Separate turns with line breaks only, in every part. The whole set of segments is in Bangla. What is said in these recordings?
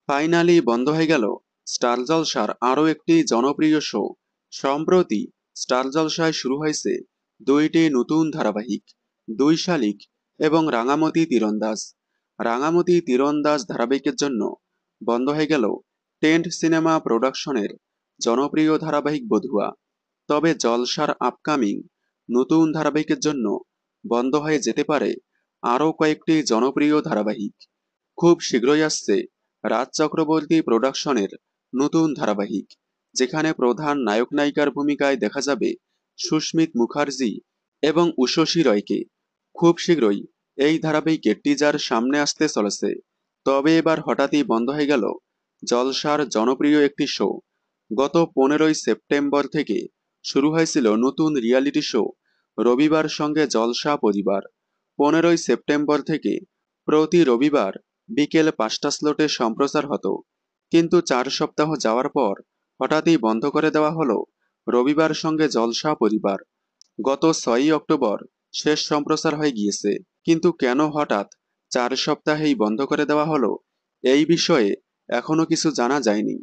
ফাইনালি বন্ধ হয়ে গেল স্টার জলসার আরও একটি জনপ্রিয় শো। সম্প্রতি স্টার জলসায় শুরু হয়েছে দুইটি নতুন ধারাবাহিক, দুই শালিক এবং রাঙামতি তীরন্দাজ। রাঙামতি তীরন্দাজ ধারাবাহিকের জন্য বন্ধ হয়ে গেল টেন্ট সিনেমা প্রোডাকশনের জনপ্রিয় ধারাবাহিক বধুয়া। তবে জলসার আপকামিং নতুন ধারাবাহিকের জন্য বন্ধ হয়ে যেতে পারে আরও কয়েকটি জনপ্রিয় ধারাবাহিক। খুব শীঘ্রই আসছে রাজ চক্রবর্তী প্রোডাকশনের নতুন ধারাবাহিক, যেখানে প্রধান নায়ক নায়িকার ভূমিকায় দেখা যাবে সুস্মিত মুখার্জি এবং উষসী রয়কে। খুব শীঘ্রই এই ধারাবাহিকের টিজার সামনে আসতে চলেছে। তবে এবার হঠাৎই বন্ধ হয়ে গেল জলসার জনপ্রিয় একটি শো। গত 15ই সেপ্টেম্বর থেকে শুরু হয়েছিল নতুন রিয়ালিটি শো রবিবার সঙ্গে জলসা পরিবার। 15ই সেপ্টেম্বর থেকে প্রতি রবিবার বিকেল 5টা স্লটে সম্প্রচার হতো, কিন্তু 4 সপ্তাহ যাওয়ার পর হঠাৎই বন্ধ করে দেওয়া হলো রবিবার সঙ্গে জলসা পরিবার। গত 6ই অক্টোবর শেষ সম্প্রচার হয়ে গিয়েছে, কিন্তু কেন হঠাৎ 4 সপ্তাহেই বন্ধ করে দেওয়া হলো এই বিষয়ে এখনো কিছু জানা যায়নি।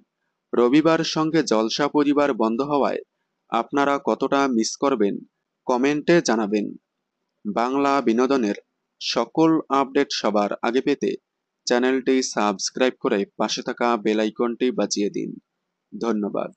রবিবার সঙ্গে জলসা পরিবার বন্ধ হওয়ায় আপনারা কতটা মিস করবেন কমেন্টে জানাবেন। বাংলা বিনোদনের সকল আপডেট সবার আগে পেতে চ্যানেলটি সাবস্ক্রাইব করে পাশে থাকা বেল আইকনটি বাজিয়ে দিন। ধন্যবাদ।